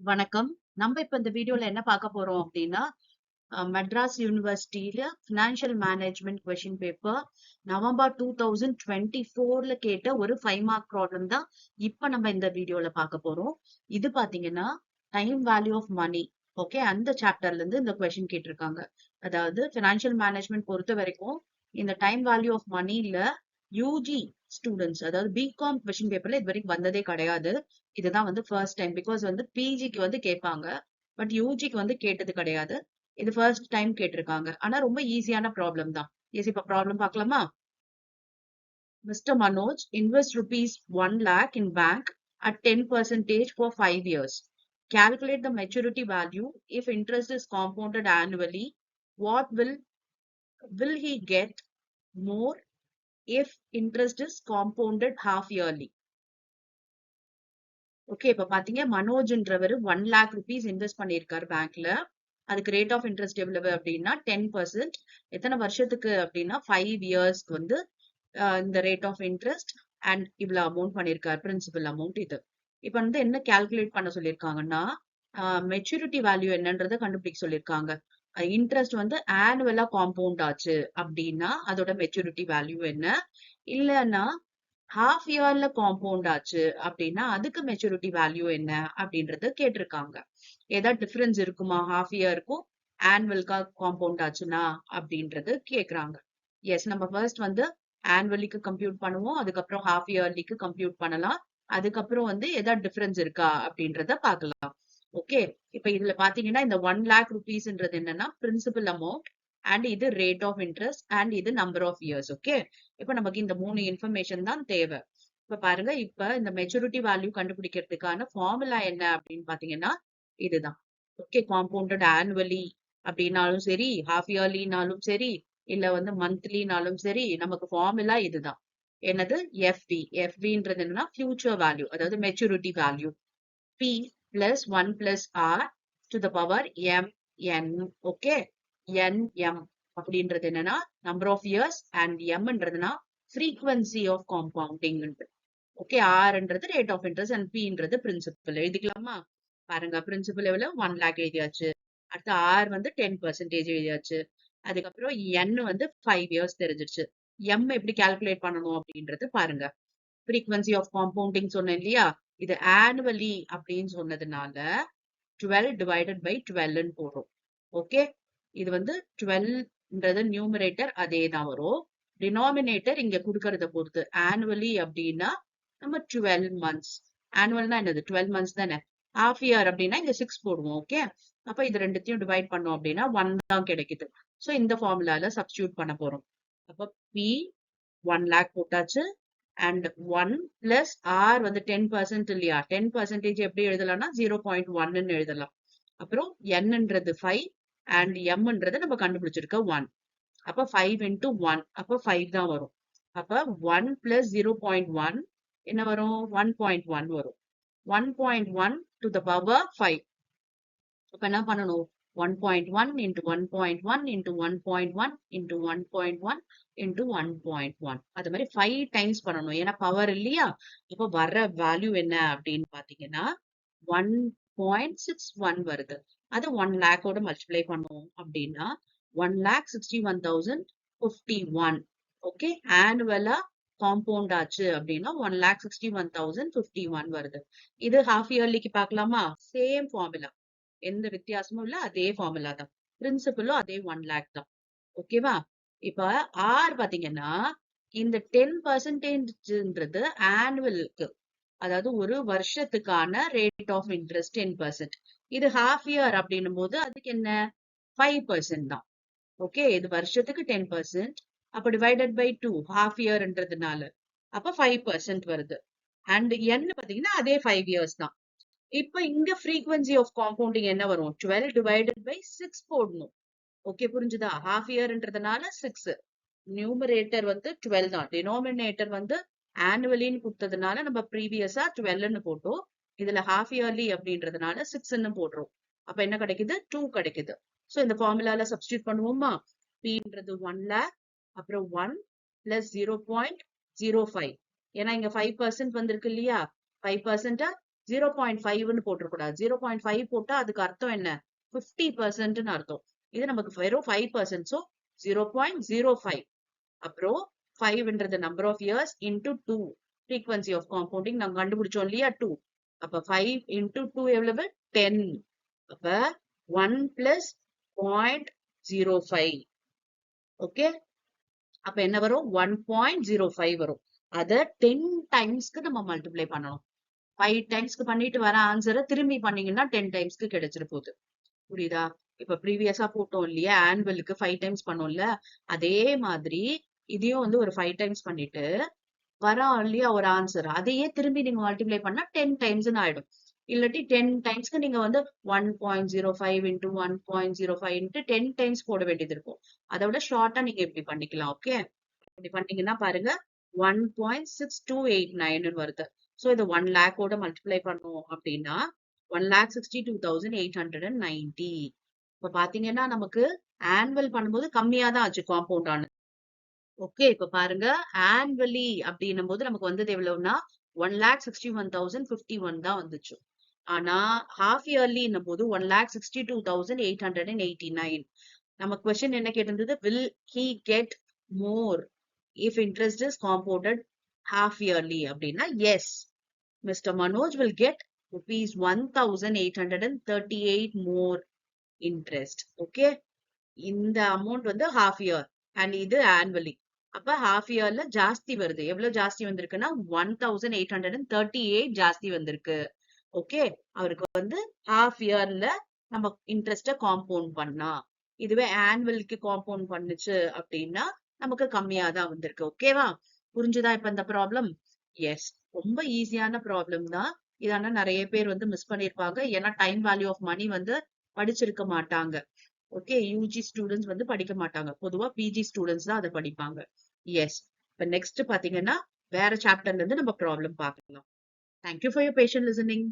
வணக்கம். நம்ம இப்ப இந்த வீடியோல என்ன பார்க்க போறோம் அப்படின்னா, மெட்ராஸ் யூனிவர்சிட்டியில financial management question paper November 2024ல கேட்ட ஒரு 5 மார்க் ப்ராப்ளம் தான் இப்ப நம்ம இந்த வீடியோல பார்க்க போறோம். இது பாத்தீங்கன்னா, time value of money. Okay, அந்த சாப்டர்ல இருந்து இந்த கொஸ்டின் கேட்டிருக்காங்க. அதாவது ஃபினான்ஷியல் மேனேஜ்மென்ட் பொறுத்த வரைக்கும் இந்த டைம் வேல்யூ ஆஃப் மணில யூஜி ஸ்டூடெண்ட்ஸ், அதாவது பிகாம் கொஸ்டின் பேப்பர்ல இது வரைக்கும் வந்ததே கிடையாது. இதுதான் வந்து ஃபர்ஸ்ட் டைம். பிகாஸ் வந்து பிஜிக்கு வந்து கேட்பாங்க, பட் யூஜிக்கு வந்து கேட்டது கிடையாது. இது ஃபர்ஸ்ட் டைம் கேட்டிருக்காங்க. ஆனா ரொம்ப ஈஸியான ப்ராப்ளம் தான். எஸ், இப்ப ப்ராப்ளம் பார்க்கலாமா? Mr. Manoj invest rupees 1 lakh in bank at 10% for 5 years. Calculate the maturity value if interest is compounded annually. What will he get more if interest is compounded half yearly? Okay, இப்ப பாத்தீங்க மனோஜ்ன்றவர் 1 lakh rupees invest பண்ணிருக்காரு பேங்க்ல. அதுக்கு rate of interest எவ்வளவு அப்படின்னா 10%. எத்தனை வருஷத்துக்கு அப்படின்னா 5 இயர்ஸ்க்கு வந்து இந்த ரேட் ஆஃப் இன்ட்ரெஸ்ட் அண்ட் இவ்வளவு அமௌண்ட் பண்ணிருக்காரு, பிரின்சிபல் அமௌண்ட் இது. இப்ப வந்து என்ன கால்குலேட் பண்ண சொல்லிருக்காங்கன்னா, மெச்சூரிட்டி வேல்யூ என்னன்றதை கண்டுபிடிக்க சொல்லிருக்காங்க. இன்ட்ரெஸ்ட் வந்து ஆனுவலா காம்பவுண்ட் ஆச்சு அப்படின்னா அதோட மெச்சூரிட்டி வேல்யூ என்ன, இல்லைன்னா ஹாஃப் இயர்ல காம்பவுண்ட் ஆச்சு அப்படின்னா அதுக்கு மெச்சூரிட்டி வேல்யூ என்ன அப்படின்றத கேட்டிருக்காங்க. ஏதாவது டிஃபரன்ஸ் இருக்குமா ஹாஃப் இயருக்கும் ஆனுவல்கா காம்பவுண்ட் ஆச்சுன்னா அப்படின்றது கேக்குறாங்க. எஸ், நம்ம ஃபர்ஸ்ட் வந்து ஆனுவலிக்கு கம்ப்யூட் பண்ணுவோம், அதுக்கப்புறம் ஹாஃப் இயர்லிக்கு கம்ப்யூட் பண்ணலாம், அதுக்கப்புறம் வந்து ஏதாவது டிஃபரன்ஸ் இருக்கா அப்படின்றத பார்க்கலாம். ஓகே, இப்ப இதுல பாத்தீங்கன்னா இந்த 1 lakh rupeesன்றது என்னன்னா பிரின்சிபல் அமௌண்ட், அண்ட் இது ரேட் ஆஃப் இன்ட்ரெஸ்ட், அண்ட் இது நம்பர் ஆஃப் இயர்ஸ். ஓகே, இப்ப நமக்கு இந்த 3 இன்ஃபர்மேஷன் தான் தேவை. இப்ப பாருங்க, இப்ப இந்த மெச்சூரிட்டி வேல்யூ கண்டுபிடிக்கிறதுக்கான ஃபார்முலா என்ன அப்படின்னு பாத்தீங்கன்னா இதுதான். ஓகே, காம்பவுண்டட் ஆனுவலி அப்படின்னாலும் சரி, ஹாஃப் இயர்லினாலும் சரி, இல்ல வந்து மந்த்லினாலும் சரி, நமக்கு ஃபார்முலா இதுதான். என்னது? எஃப்வி. எஃப்வின்றது என்னன்னா ஃபியூச்சர் வேல்யூ, அதாவது maturity value. P plus 1 plus R to the power mn. Okay, nm அப்படின்றது என்னன்னா நம்பர் ஆஃப் இயர்ஸ், அண்ட் mன்றதுனா frequency ஆஃப் காம்பவுண்டிங். ஓகே, ஆர்ன்றது ரேட் ஆஃப் இன்ட்ரெஸ்ட் அண்ட் பின்றது பிரின்சிபல். எழுதிக்கலாமா? பாருங்க, பிரின்சிபல் எவ்வளவு 1 lakh எழுதியாச்சு, அடுத்து ஆர் வந்து 10% எழுதியாச்சு, அதுக்கப்புறம் என் வந்து 5 இயர்ஸ் தெரிஞ்சிருச்சு. எம் எப்படி கால்குலேட் பண்ணணும் அப்படின்றது பாருங்க. frequency ஆஃப் காம்பவுண்டிங் சொன்னேன் இல்லையா, இது ஆனுவலி அப்படின்னு சொன்னதுனால 12 divided by 12 போடுறோம். ஓகே, இது வந்து 12ன்றது நியூமரேட்டர் அதே தான் வரும். டினாமினேட்டர் இங்க கொடுக்கறத பொறுத்து. ஆனுவலி அப்படின்னா நம்ம 12 months. ஆனுவல்னா என்னது? 12 months தானே. ஹாஃப் இயர் அப்படின்னா இங்க 6 போடுவோம். ஓகே, அப்ப இது ரெண்டுத்தையும் டிவைட் பண்ணோம் அப்படின்னா 1 தான் கிடைக்குது. சோ இந்த ஃபார்முலால சப்ஸ்டியூட் பண்ண போறோம். அப்ப P 1 lakh போட்டாச்சு, அண்ட் 1 பிளஸ் ஆர் வந்து 10% இல்லையா, 10% எப்படி எழுதலாம்னா 0.1 எழுதலாம். அப்புறம் என்னன்றது 5 அண்ட் எம்ன்றது நம்ம கண்டுபிடிச்சிருக்க 1. அப்ப 5 into 1, அப்ப 5 தான் வரும். அப்ப 1 plus 0.1 என்ன வரும்? 1.1 வரும். 1.1 to the power 5. அப்ப என்ன பண்ணணும்? 1.1 into 1.1 into 1.1 into 1.1 into 1.1. அது மாதிரி 5 டைம்ஸ் பண்ணணும். ஏன்னா பவர் இல்லையா? இப்ப வர்ற வேல்யூ என்ன அப்படின்னு பாத்தீங்கன்னா 1.61 வருது. அது 1 lakh ஓட மல்டிப்ளை பண்ணுவோம் அப்படின்னா 1,61,051. ஓகே, ஆனுவலா காம்பவுண்ட் ஆச்சு அப்படின்னா 1,61,051 வருது. இது ஹாஃப் இயர்லிக்கு பார்க்கலாமா? சேம் ஃபார்முலா, எந்த வித்தியாசமும் இல்ல, அதே ஃபார்முலா தான். பிரின்சிபலும் அதே 1 lakh தான். ஓகேவா? இப்ப ஆர் பாத்தீங்கன்னா இந்த 10%ன்றது ஆனுவலுக்கு, அதாவது ஒரு வருஷத்துக்கான ரேட் ஆஃப் இன்ட்ரெஸ்ட் 10%. இது ஹாஃப் இயர் அப்படின்னும் போது அதுக்கு என்ன? 5% தான். ஓகே, இது வருஷத்துக்கு 10%, அப்ப டிவைடட் பை 2 ஹாஃப் இயர்ன்றதுனால அப்ப 5% வருது. அண்ட் n பாத்தீங்கன்னா அதே 5 இயர்ஸ் தான். இப்ப இங்க frequency ஆஃப் காம்பவுண்டிங் என்ன வரும்? 12 divided by 6 போடணும். ஓகே, புரிஞ்சுதா? ஹாஃப் இயர்ன்றதுனால 6, நியூமரேட்டர் வந்து 12 தான், டினாமினேட்டர் வந்து ஆனுவலின்னு கொடுத்ததுனால நம்ம ப்ரீவியஸா 12ன்னு போட்டோம். இதுல ஹாஃப் இயர்லி அப்படின்றதுனால 6ன்னு போடுறோம். அப்ப என்ன கிடைக்குது? 2 கிடைக்குது. சோ இந்த ஃபார்முலால சப்ஸ்டியூட் பண்ணுவோமா? Pன்றது 1 lakh, அப்புறம் 1 plus 0.05. ஏன்னா இங்க 5% வந்திருக்கு இல்லையா, 5% 0.5ன்னு போட்டுறக்கூடாது. 0.5 போட்டா அதுக்கு அர்த்தம் என்ன? 50%ன்னு அர்த்தம். இது நமக்கு வெறும் 5%. ஸோ 0.05. அப்புறம் 5ன்றது number of years into 2 frequency of compounding நாங்க கண்டுபிடிச்சோம் இல்லையா 2. அப்ப 5 இன்டூ 2 எவ்வளவு? 10. அப்ப 1 plus 0.05. ஓகே, அப்ப என்ன வரும்? 1.05 வரும். அத 10 டைம்ஸ்க்கு நம்ம மல்டிப்ளை பண்ணணும். 5 டைம்ஸ்க்கு பண்ணிட்டு வர ஆன்சரை திரும்பி பண்ணீங்கன்னா 10 டைம்ஸ்க்கு கிடைச்சிட போகுது. புரியுதா? இப்ப ப்ரீவியஸா போட்டோம் இல்லையா, ஆனுவலுக்கு 5 டைம்ஸ் பண்ணோம்ல, அதே மாதிரி இதையும் வந்து ஒரு 5 டைம்ஸ் பண்ணிட்டு வரா இல்லையா ஒரு ஆன்சர், அதையே திரும்பி நீங்க மல்டிப்ளை பண்ணா 10 டைம்ஸ்னு ஆயிடும். இல்லாட்டி 10 டைம்ஸ்க்கு நீங்க வந்து 1.05 இன்டூ 1.05 இன்டூ 10 டைம்ஸ் போட வேண்டியது இருக்கும். அதை விட ஷார்ட்டா நீங்க இப்படி பண்ணிக்கலாம். ஓகே, இப்படி பண்ணீங்கன்னா பாருங்க 1.6289 வருது. சோ இதை 1 லேக்கோட மல்டிப்ளை பண்ணோம் அப்படின்னா 1,62,890. இப்ப பாத்தீங்கன்னா நமக்கு ஆனுவல் பண்ணும்போது கம்மியா தான் ஆச்சு காம்பவுண்ட் ஆனது. ஓகே, இப்ப பாருங்க ஆனுவலி அப்படின்னும் போது நமக்கு வந்தது எவ்வளவுன்னா 1,61,051 தான் வந்துச்சு. ஆனா ஹாஃப் இயர்லின்னும் போது 1,62,889. நம்ம கொஸ்டின் என்ன கேட்டிருந்தது? Will he get more if interest is compounded half yearly அப்படின்னா yes, mister Manoj will get rupees 1,838 more interest. Okay, இந்த அமௌண்ட் வந்து ஹாஃப் இயர் அண்ட் இது ஆனுவலி. அப்ப ஹாஃப் இயர்ல ஜாஸ்தி வருது. எவ்வளவு ஜாஸ்தி வந்திருக்குன்னா 1,838 ஜாஸ்தி வந்திருக்கு. ஓகே, அவருக்கு வந்து ஹாஃப் இயர்ல நம்ம இன்ட்ரெஸ்ட காம்பவுண்ட் பண்ணா, இதுவே ஆனுவலுக்கு காம்பவுண்ட் பண்ணுச்சு அப்படின்னா நமக்கு கம்மியா தான் வந்திருக்கு. ஓகேவா? புரிஞ்சுதா இப்ப இந்த ப்ராப்ளம்? எஸ், ரொம்ப ஈஸியான ப்ராப்ளம் தான். இதான நிறைய பேர் வந்து மிஸ் பண்ணிருப்பாங்க. ஏன்னா டைம் வேல்யூ ஆஃப் மணி வந்து படிச்சிருக்க மாட்டாங்க. ஓகே, யூஜி ஸ்டூடெண்ட்ஸ் வந்து படிக்க மாட்டாங்க. பொதுவா பிஜி ஸ்டூடெண்ட்ஸ் தான் அதை படிப்பாங்க. எஸ், இப்ப நெக்ஸ்ட் பாத்தீங்கன்னா வேற சாப்டர்ல இருந்து நம்ம ப்ராப்ளம் பார்க்கலாம். Thank you for your patient listening.